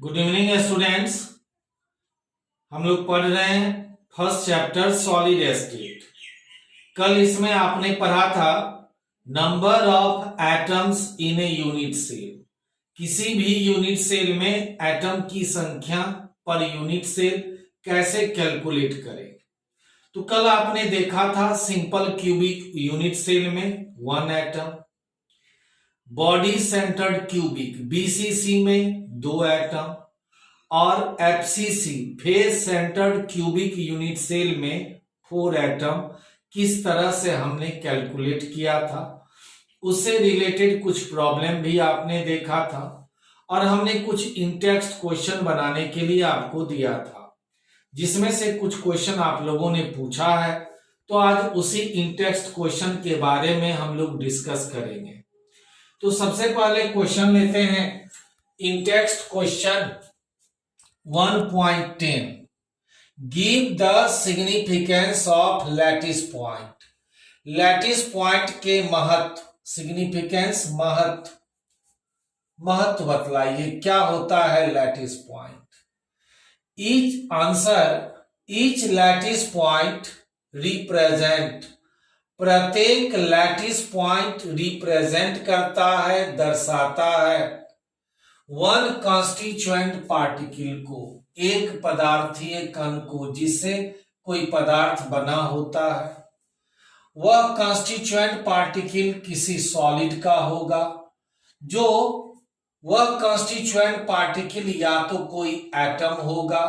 Good evening students. हम लोग पढ़ रहे हैं फर्स्ट चैप्टर सॉलिड स्टेट। कल इसमें आपने पढ़ा था number of atoms in a unit cell. किसी भी यूनिट सेल में एटम की संख्या पर यूनिट सेल कैसे कैलकुलेट करें। तो कल आपने देखा था सिंपल क्यूबिक यूनिट सेल में 1 atom, body centred cubic BCC में 2 एटम और FCC face centred cubic unit cell में 4 एटम किस तरह से हमने कैलकुलेट किया था, उससे रिलेटेड कुछ प्रॉब्लम भी आपने देखा था और हमने कुछ इनटेक्स्ट क्वेश्चन बनाने के लिए आपको दिया था, जिसमें से कुछ क्वेश्चन आप लोगों ने पूछा है। तो आज उसी इनटेक्स्ट क्वेश्चन के बारे में हम लोग डिस्कस करेंगे। तो सबसे पहले क्वेश्चन लेते हैं in text question 1.10। Give the significance of lattice point. Lattice point के महत्व, सिग्निफिकेंस महत्व बतलाइए, क्या होता है lattice point. Each lattice point represent, प्रत्येक लैटिस पॉइंट रिप्रेजेंट करता है, दर्शाता है वन कॉन्स्टिट्यूएंट पार्टिकल को, एक पदार्थीय कण को जिससे कोई पदार्थ बना होता है। वह कॉन्स्टिट्यूएंट पार्टिकल किसी सॉलिड का होगा, जो वह कॉन्स्टिट्यूएंट पार्टिकल या तो कोई एटम होगा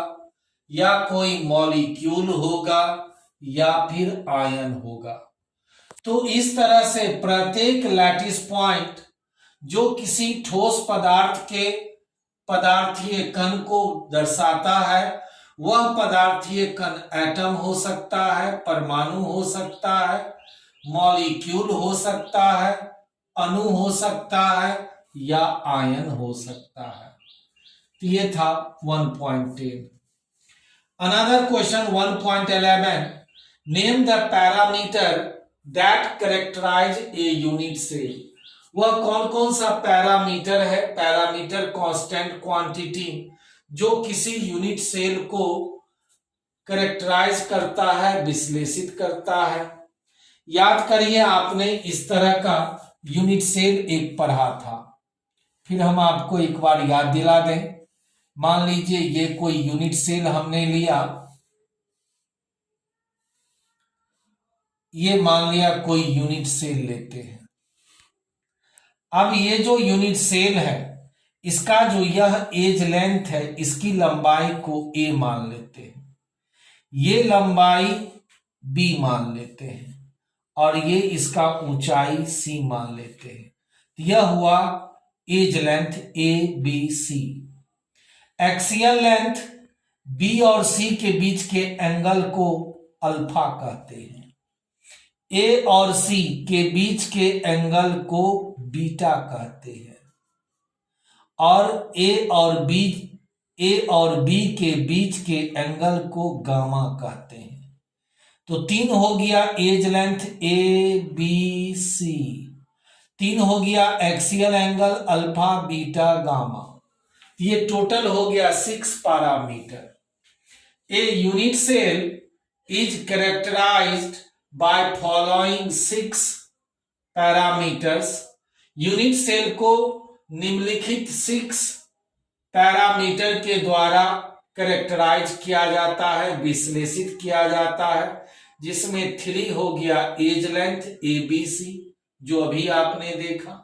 या कोई मॉलिक्यूल होगा या फिर आयन होगा। तो इस तरह से प्रत्येक लैटिस पॉइंट जो किसी ठोस पदार्थ के पदार्थीय कण को दर्शाता है, वह पदार्थीय कण एटम हो सकता है, परमाणु हो सकता है, मॉलिक्यूल हो सकता है, अणु हो सकता है या आयन हो सकता है। तो ये था 1.10। Another question 1.11। Name the parameter that characterise a unit cell. वह कौन कौन सा पैरामीटर है, पैरामीटर कांस्टेंट क्वांटिटी, जो किसी यूनिट सेल को कैरेक्टराइज करता है, विश्लेषित करता है। याद करिए, आपने इस तरह का यूनिट सेल एक पढ़ा था, फिर हम आपको एक बार याद दिला दें। मान लीजिए ये कोई यूनिट सेल हमने लिया, ये मान लिया कोई यूनिट सेल लेते हैं। अब ये जो यूनिट सेल है, इसका जो यह एज लेंथ है, इसकी लंबाई को a मान लेते हैं, ये लंबाई b मान लेते हैं और ये इसका ऊंचाई c मान लेते हैं। यह हुआ edge length a b c। Axial length b और c के बीच के एंगल को अल्फा कहते हैं, a और c के बीच के एंगल को बीटा कहते हैं और a और b के बीच के एंगल को गामा कहते हैं। तो 3 हो गया edge length a b c, 3 हो गया axial angle alpha beta gamma, ये टोटल हो गया 6 parameter. A unit cell is characterised by following 6 parameters. Unit cell को निम्नलिखित 6 पैरामीटर के द्वारा कैरेक्टराइज किया जाता है, विश्लेषित किया जाता है, जिसमें 3 हो गया एज लेंथ ABC, जो अभी आपने देखा,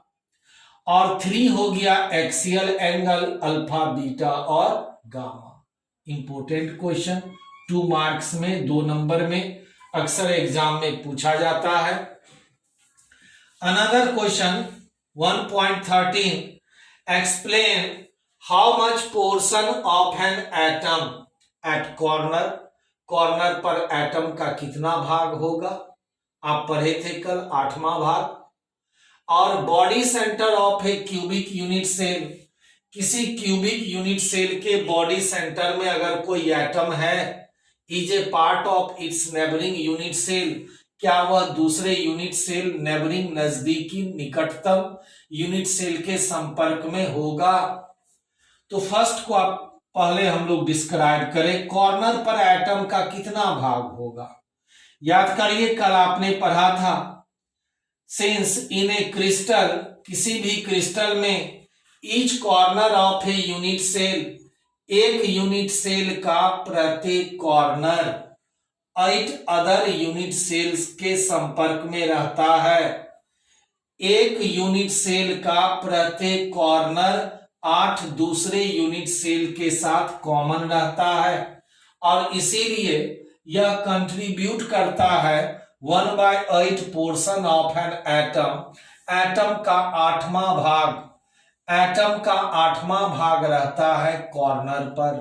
और 3 हो गया एक्सियल एंगल अल्फा बीटा और गामा। इंपोर्टेंट क्वेश्चन 2 मार्क्स में, 2 नंबर में अक्सर एग्जाम में पूछा जाता है। Another question 1.13। Explain how much portion of an atom at corner. Corner पर एटम का कितना भाग होगा, आप पढ़े थे कल 8वां भाग। और body centre of a cubic unit cell, किसी क्यूबिक यूनिट सेल के बॉडी सेंटर में अगर कोई एटम है, is a part of its neighbouring unit cell, क्या वह दूसरे यूनिट सेल नेबरिंग नजदीकी निकटतम यूनिट सेल के संपर्क में होगा। तो फर्स्ट को आप पहले हम लोग डिस्क्राइब करें। कॉर्नर पर एटम का कितना भाग होगा? याद करिए कल आपने पढ़ा था, सिंस इन ए क्रिस्टल, किसी भी क्रिस्टल में each corner of a unit cell, एक यूनिट सेल का प्रत्येक कॉर्नर 8 अदर यूनिट सेल्स के संपर्क में रहता है। एक यूनिट सेल का प्रत्येक कॉर्नर 8 दूसरे यूनिट सेल के साथ कॉमन रहता है और इसीलिए यह कंट्रीब्यूट करता है 1/8 portion of an atom. Atom का 8वां भाग, एटम का 8वां भाग रहता है कॉर्नर पर।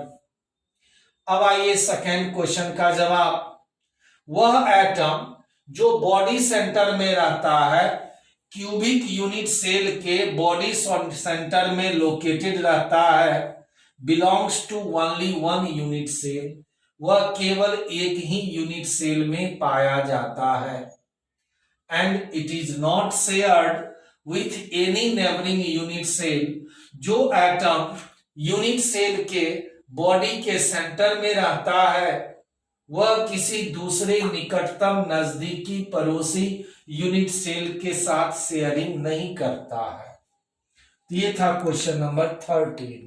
अब आइए सेकेंड क्वेश्चन का जवाब। वह एटम जो बॉडी सेंटर में रहता है, क्यूबिक यूनिट सेल के बॉडी सेंटर में लोकेटेड रहता है, belongs to only one unit cell, वह केवल एक ही यूनिट सेल में पाया जाता है। And it is not shared with any neighbouring unit cell, जो एटम यूनिट सेल के बॉडी के सेंटर में रहता है वह किसी दूसरे निकटतम नजदीकी पड़ोसी यूनिट सेल के साथ शेयरिंग नहीं करता है। ये था क्वेश्चन नंबर 13।